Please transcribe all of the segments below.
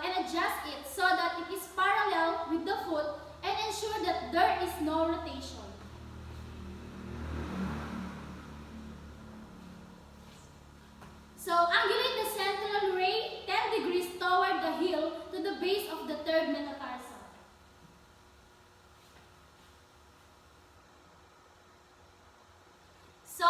and adjust it so that it is parallel with the foot and ensure that there is no rotation. So, angulate the central ray 10 degrees toward the heel to the base of the third metatarsal. So,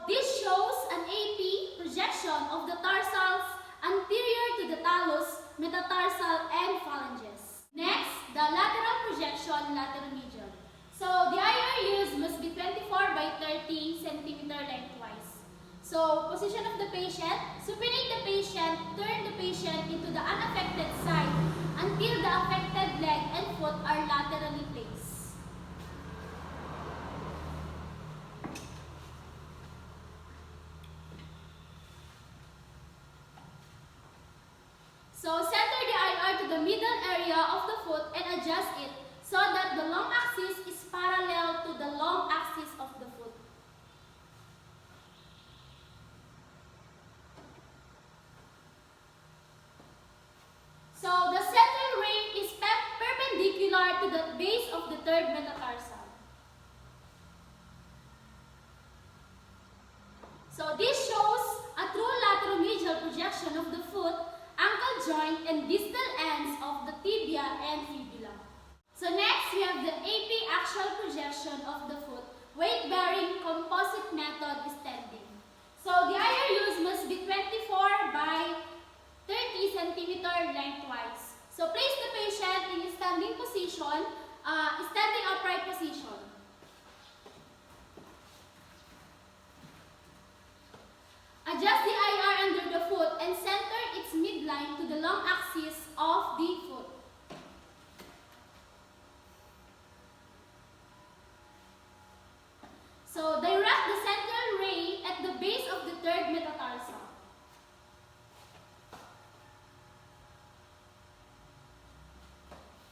this shows an AP projection of the tarsals anterior to the talus, metatarsal, and phalanges. Next, the lateral projection lateromedial. So, the IR used must be 24 by 30 cm lengthwise. So, position of the patient, supinate the patient, turn the patient into the unaffected side until the affected leg and foot are laterally placed. So, center the IR to the middle area of the foot and adjust it so that the long axis is parallel to the long axis of the foot. So, the central ray is perpendicular to the base of the third metatarsal. So, this shows a true lateromedial projection of the foot, ankle joint, and distal ends of the tibia and fibula. So, next we have the AP axial projection of the foot, weight-bearing composite method standing. So, the IR used must be 24 by 30 cm lengthwise. So, place the patient in standing position, standing upright position. Adjust the IR under the foot and center its midline to the long axis of the foot. So, direct the central ray at the base of the third metatarsal.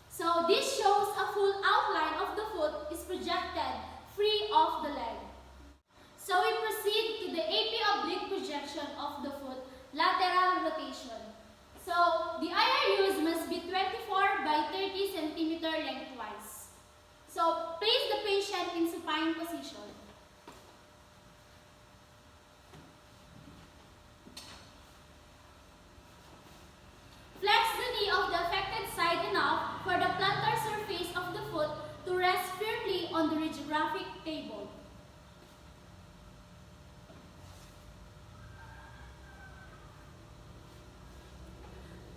So, this shows a full outline of the foot is projected free of the leg. So, we proceed to the AP oblique projection of the foot, lateral rotation. So, the IR used must be 24 by 30 cm lengthwise. So, place the patient in supine position. Flex the knee of the affected side enough for the plantar surface of the foot to rest firmly on the radiographic table.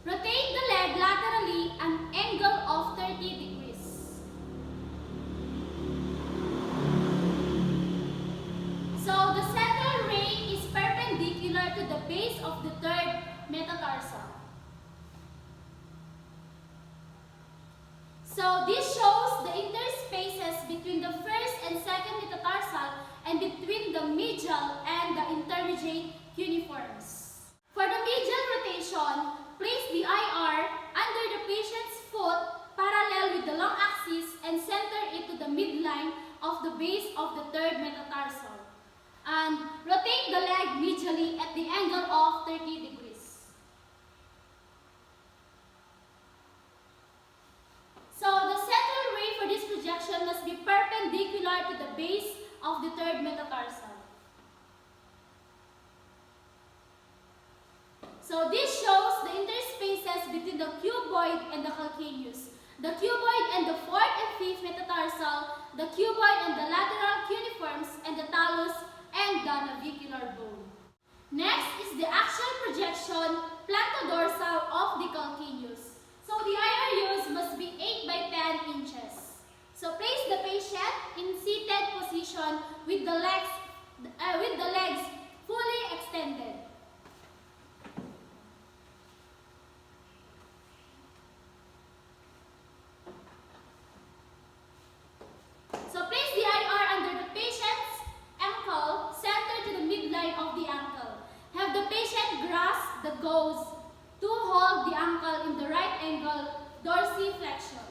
Rotate the leg laterally an angle of 30 degrees. So, the central ray is perpendicular to the base of the third metatarsal. So, this shows the interspaces between the first and second metatarsal and between the medial and the intermediate cuneiforms. For the medial rotation, place the IR under the patient's foot parallel with the long axis and center it to the midline of the base of the third metatarsal. And rotate the leg medially at the angle of 30 degrees. So, the central ray for this projection must be perpendicular to the base of the third metatarsal. So, this shows the interspaces between the cuboid and the calcaneus, the cuboid and the fourth and fifth metatarsal, the cuboid and the lateral cuneiforms, and the talus and the navicular bone. Next is the axial projection plantodorsal of the calcaneus. So, the IR used must be 8 by 10 inches. So, place the patient in seated position with the legs fully extended. So, place the IR under the patient's ankle, center to the midline of the ankle. Have the patient grasp the gauze to hold the ankle in the right angle dorsiflexion.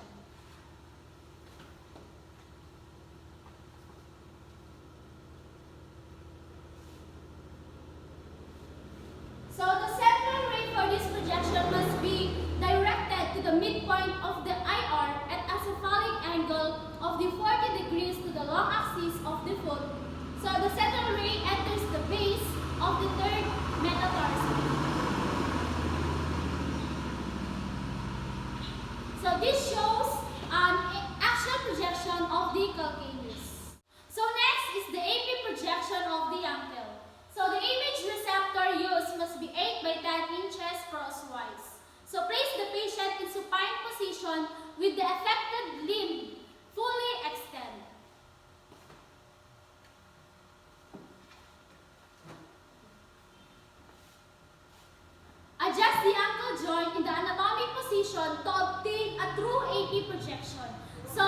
position to obtain a true AP projection. So,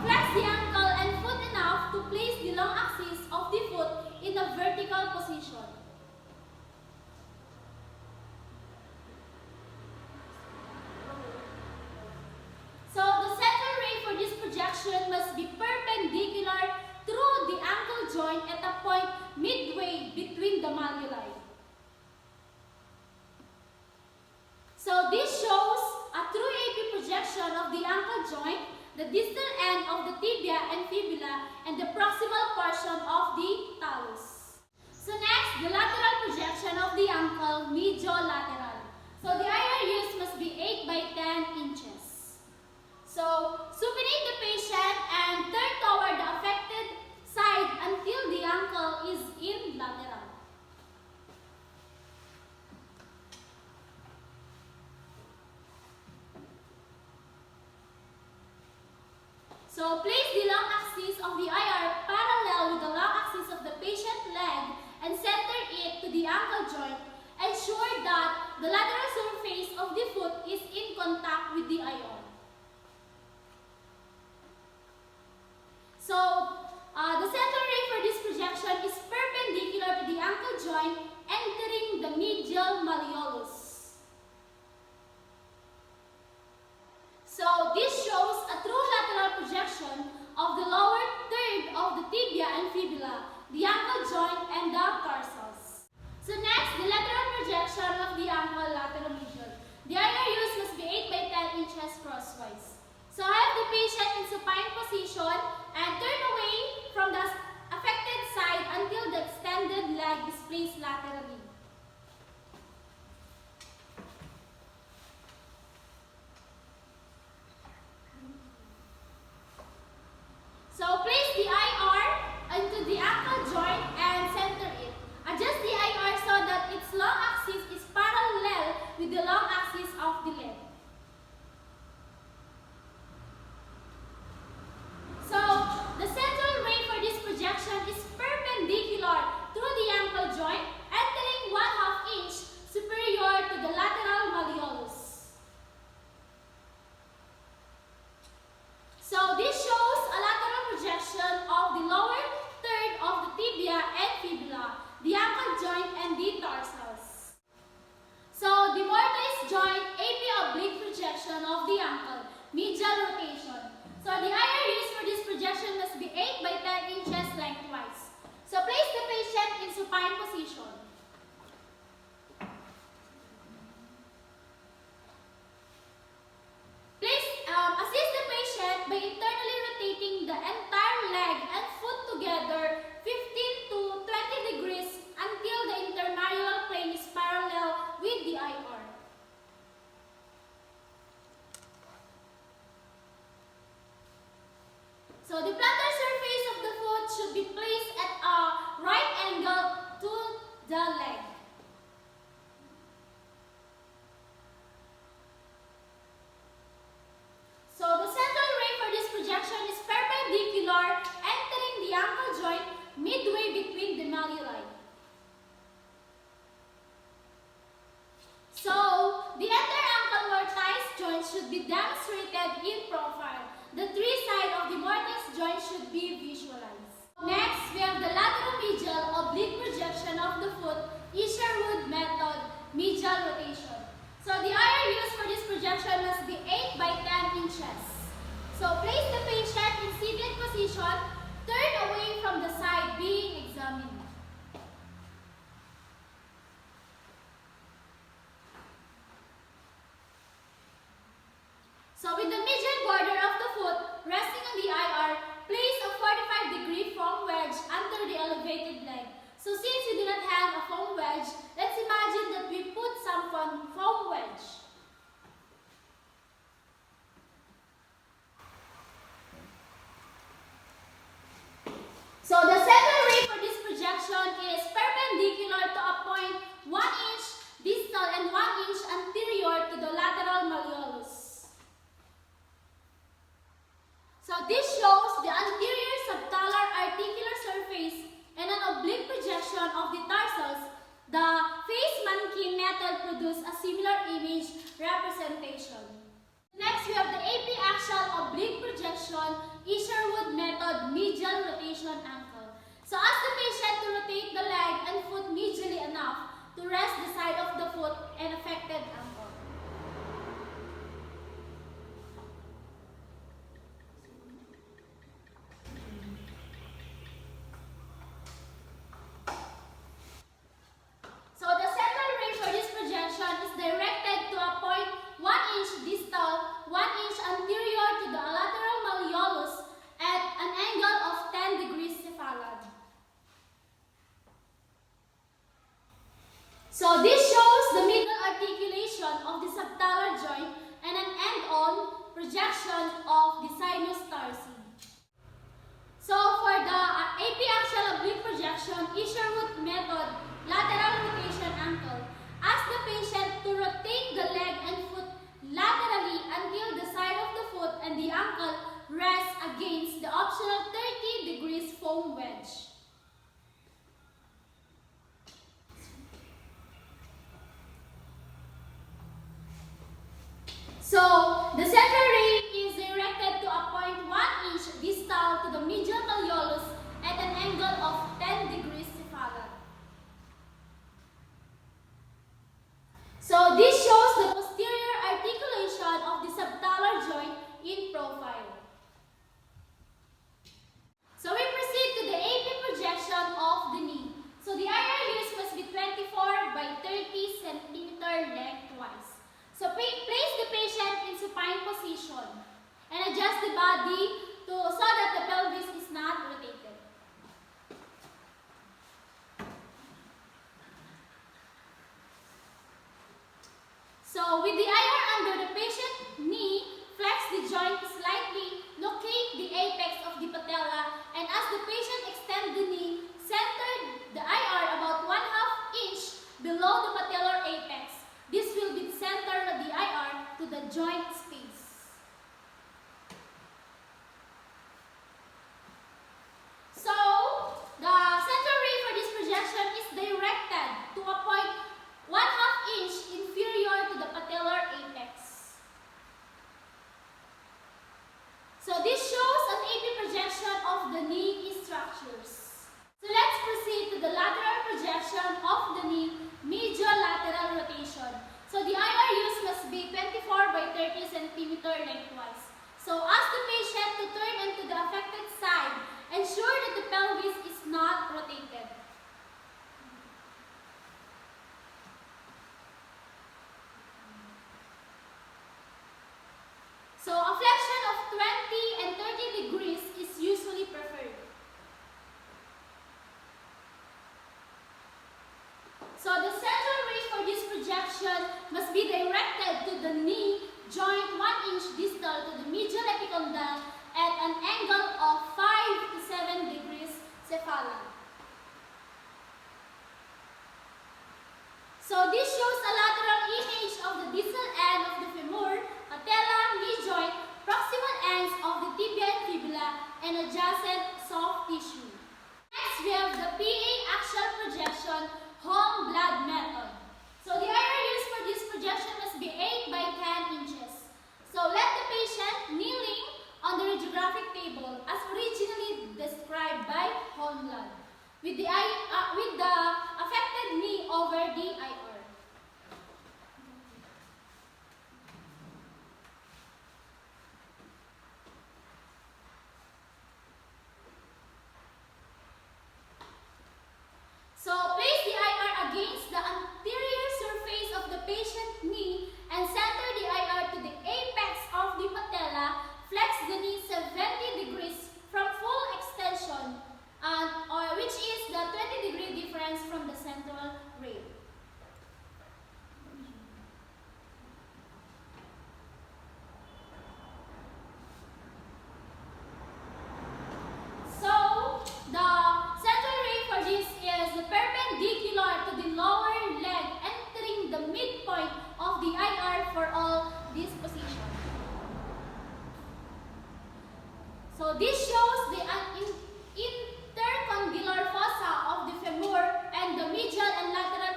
flex the ankle and foot enough to place the long axis of the foot in a vertical position. So, the central ray for this projection must be perpendicular through the ankle joint at a point midway between the malleoli. So, this shows a true AP projection of the ankle joint, the distal end of the tibia and fibula, and the proximal portion of the talus. So next, the lateral projection of the ankle, mediolateral. So the IR used must be 8 by 10 inches. So supinate the patient and turn toward the affected side until the ankle is in lateral. So place the long axis of the IR parallel with the long axis of the patient leg and center it to the ankle joint. Ensure that the lateral surface of the foot is in contact with the IR. So the central ray for this projection is perpendicular to the ankle joint, entering the medial malleolus. So this shows a true lateral projection of the lower third of the tibia and fibula, the ankle joint, and the tarsals. So next, the lateral projection of the ankle lateromedial. The IR used must be 8 by 10 inches crosswise. So have the patient in supine position and turn away from the affected side until the extended leg is placed laterally. So place the IR into the ankle joint and center it. Adjust the IR so that its long axis is parallel with the long axis of the leg. So the central ray for this projection is perpendicular through the ankle joint, entering 1/2 inch superior to the lateral malleolus. So this shows a lateral projection of the lower third of the tibia and fibula, the ankle joint, and the tarsals. So the mortise joint AP oblique projection of the ankle, medial rotation. So the IR used for this projection must be 8 by 10 inches lengthwise. So place the patient in supine position. Assist the patient by internally rotating the entire leg and foot together 15 to 20 degrees until the intermalleolar plane is parallel with the IR. So the plantar surface of the foot should be placed at a right angle to the leg. So the central ray for this projection is perpendicular, entering the ankle joint midway between the malleoli. So the inter-ankle mortise joint should be demonstrated in profile. The three sides of the mortise joint should be visualized. Next, we have the lateromedial oblique projection of the foot, Isherwood method, medial rotation. So the IR used for this projection must be 8 by 10 inches. So place the patient in seated position, turn away from the side being examined. So with the medial border of the foot resting on the IR, place a 45-degree foam wedge under the elevated leg. So since we do not have a foam wedge, let's imagine that we put some foam wedge. So the central ray for this projection is perpendicular to a point 1 inch distal and 1 inch anterior to the lateral malleolus. So this shows the anterior subtalar articular surface and an oblique projection of the tarsals. The face mannequin method produces a similar image representation. projection, Isherwood method, medial rotation ankle. So ask the patient to rotate the leg and foot medially enough to rest the side of the foot and affected ankle. So the central ray for this projection is directed to a point 1 inch distal, 1 inch anterior to the lateral malleolus at an angle of 10 degrees cephalad. So this shows the middle articulation of the subtalar joint and an end-on projection of the sinus tarsi. So for the apiaxial oblique projection, Isherwood method, lateral rotation ankle, ask the patient to rotate the leg and foot laterally until the side of the foot and the ankle rests against the optional 30 degrees foam wedge. So, the central ray is directed to a point 1 inch distal to the medial malleolus at an angle of 10 degrees cephalad. So, this shows the posterior articulation of the subtalar joint in profile. So, we proceed to the AP projection of the knee. So, the IR used must be 24 by 30 cm lengthwise. So place the patient in supine position and adjust the body so that the pelvis is not rotated. So with the IR under the patient knee, flex the joint slightly, locate the apex of the patella, and as the patient extends the knee, center the IR about 1/2 inch below the patellar apex. This will be center of the IR to the joint space. So, the central ray for this projection is directed to a point 1/2 inch inferior to the patellar apex. So, this shows an AP projection of the knee structures. So, let's proceed to the lateral projection of the knee, medial lateral rotation. So the IR used must be 24 by 30 cm lengthwise. So ask the patient to turn into the affected side. Ensure that the pelvis is not rotated. So a flexion of 20 and 30 degrees is usually preferred. So the central ray for this projection must be directed to the knee joint 1 inch distal to the medial epicondyle at an angle of 5 to 7 degrees cephalad. So this shows a lateral image of the distal end of the femur, patella, knee joint, proximal ends of the tibia and fibula, and adjacent soft tissue. Next, we have the PA axial projection, home blood method. So the IR used for this projection must be 8 by 10 inches. So let the patient kneeling on the radiographic table as originally described by Holmland with the affected knee over the IR. So place the IR against the anterior surface of the patient knee and center the IR to the apex of the patella. Flex the knee 70 degrees from full extension, which is the 20-degree difference from the central ray. So the central ray for this is perpendicular to the lower leg, entering the midpoint of the IR for all these positions. So this shows the intercondylar fossa of the femur and the medial and lateral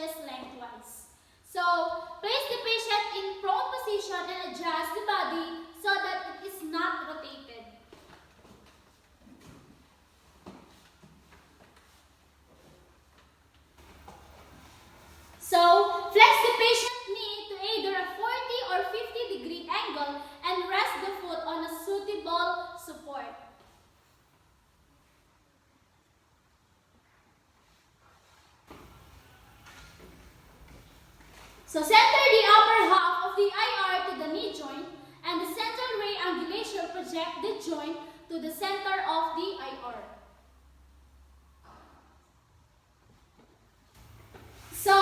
inches lengthwise. So, place the patient in prone position and adjust the body so that it is not rotated. So, flex the patient's knee to either a 40 or 50-degree angle and rest the foot on a suitable support. So, center the upper half of the IR to the knee joint and the central ray angulation project the joint to the center of the IR. So,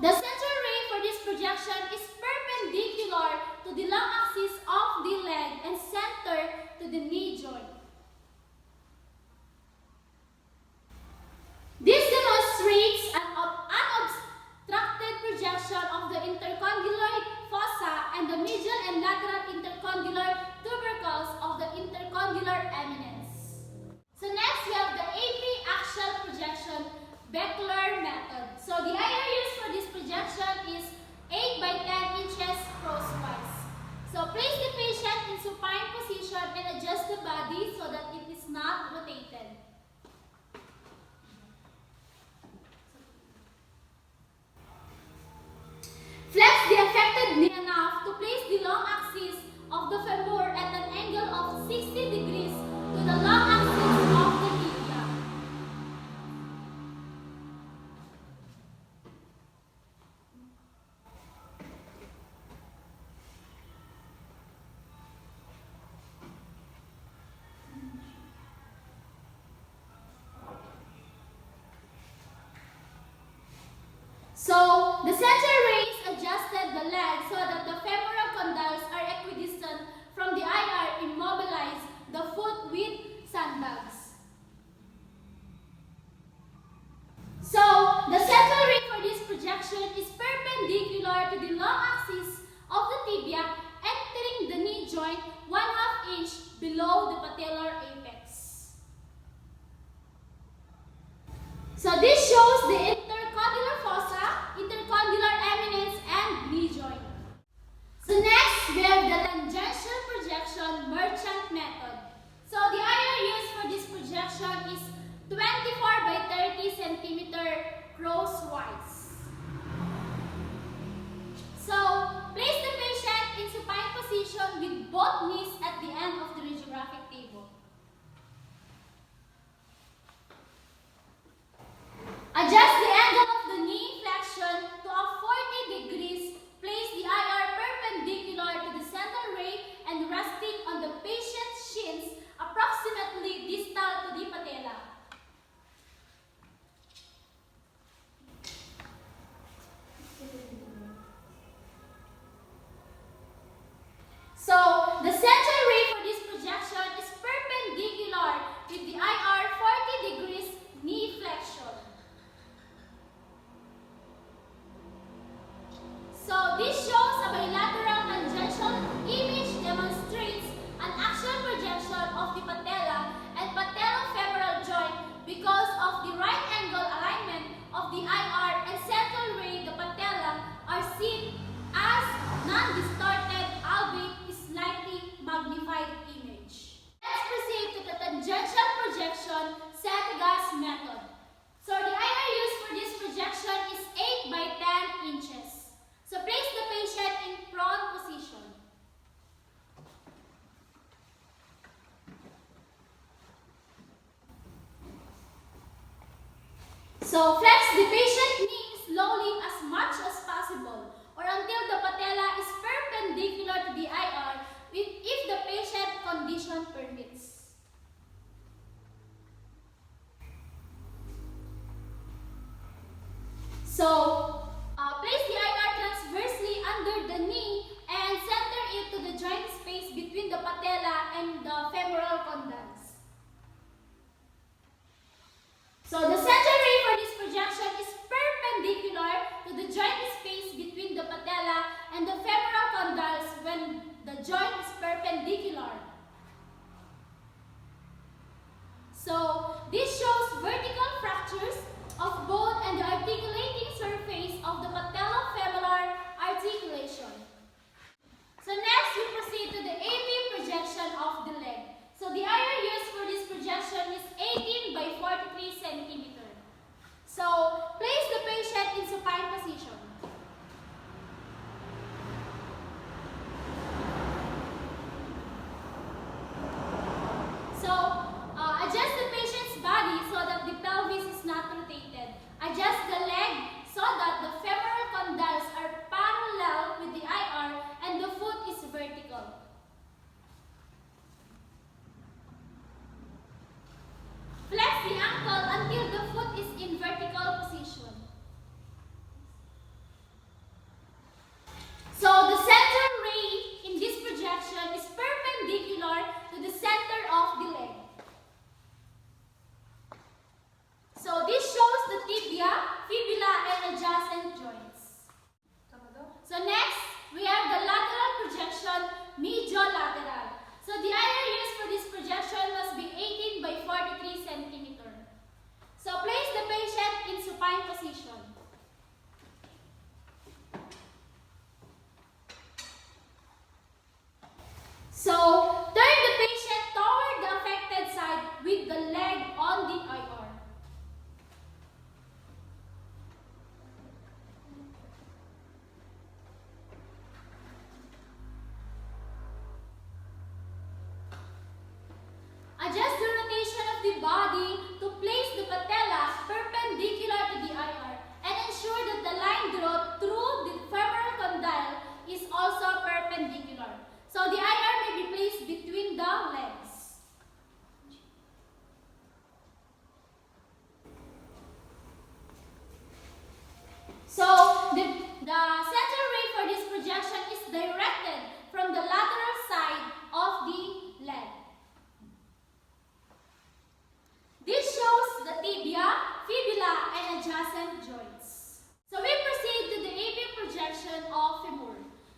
the central ray for this projection is perpendicular to the long axis of the leg and center to the knee joint. This demonstrates an unobstructed projection of the intercondylar fossa and the medial and lateral intercondylar tubercles of the intercondylar eminence. So next we have the AP axial projection Beckler method. So the IR used for this projection is 8 by 10 inches crosswise. So place the patient in supine position and adjust the body so that it is not rotated. Flex the affected knee enough to place the long axis of the femur at an angle of 60 degrees to the long axis of the tibia. So, the central rays adjusted the leg so that the femoral condyles are equidistant from the IR. Immobilize the foot with sandbags. So, the central ray for this projection is perpendicular to the long axis of the tibia, entering the knee joint 1/2 inch below the patellar apex. So, this shows the intercondylar fossa, intercondylar eminence, and knee joint. So next, we have the tangential projection merchant method. So the IR used for this projection is 24 by 30 centimeter crosswise. So place the patient in supine position with both knees at the end of the radiographic table. Adjust the angle of the knee flexion to a 40 degrees. Place the IR perpendicular to the central ray and resting on the patient's shins approximately distal to the patella. So, the central ray for this projection is perpendicular with the IR 40 degrees knee flexion. So, this shows a bilateral tangential image demonstrates an axial projection of the patella and patellofemoral joint because of the right angle alignment of the IR and central ray. The patella are seen as non-distorted, albeit slightly magnified image. Let's proceed to the tangential projection Senegas method. So, the IR used for this projection is 8 by 10 inches. So place the patient in prone position. So flex the patient knee slowly as much as possible or until the patella is perpendicular to the IR if the patient condition permits. So place the IR transversely under the knee and center it to the joint space between the patella and the femoral condyles. So the central ray for this projection is perpendicular to the joint space between the patella and the femoral condyles when the joint is perpendicular. So this shows vertical fractures of bone and the articulating surface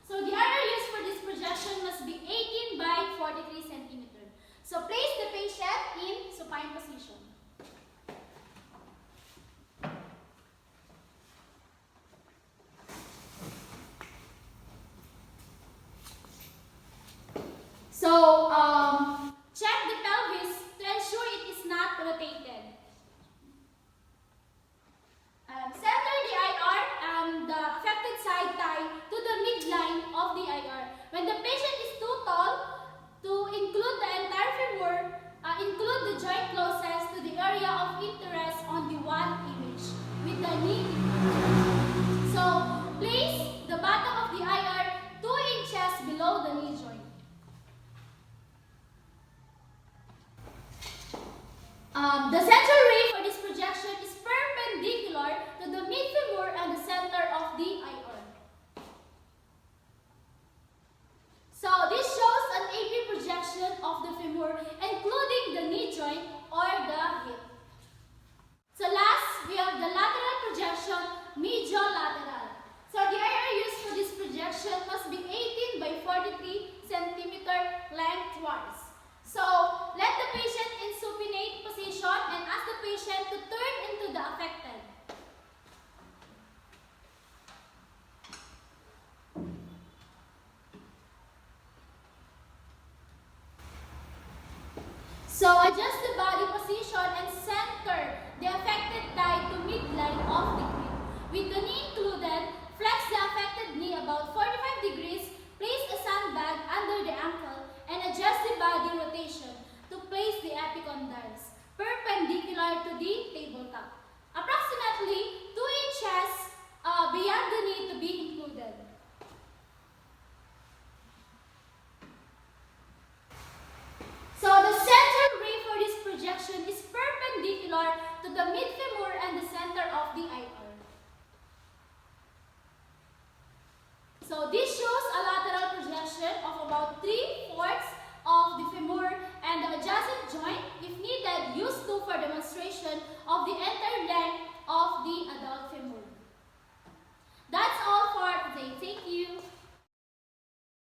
So the area used for this projection must be 18 by 43 centimeters. So place the patient in supine position. So check the pelvis to ensure it is not rotated. Center the IR, the affected side tie to the midline of the IR. When the patient is too tall to include the entire femur, include the joint closest to the area of interest on the one image with the knee. So place the bottom of the IR 2 inches below the knee joint. The central ray for this projection is perpendicular to the mid-femur and the center of the IR. So this shows an AP projection of the femur, including the knee joint or the hip. So last, we have the lateral projection, medial-lateral. So the IR used for this projection must be 18 by 43 centimeter lengthwise. So let the patient in supinate position and ask the patient to turn into the affected. So adjust the body position and center the affected thigh to midline of the grip. With the knee included, flex the affected knee about 45 degrees, place a sandbag under the ankle, and adjust the body rotation to place the epicondyles perpendicular to the tabletop. Approximately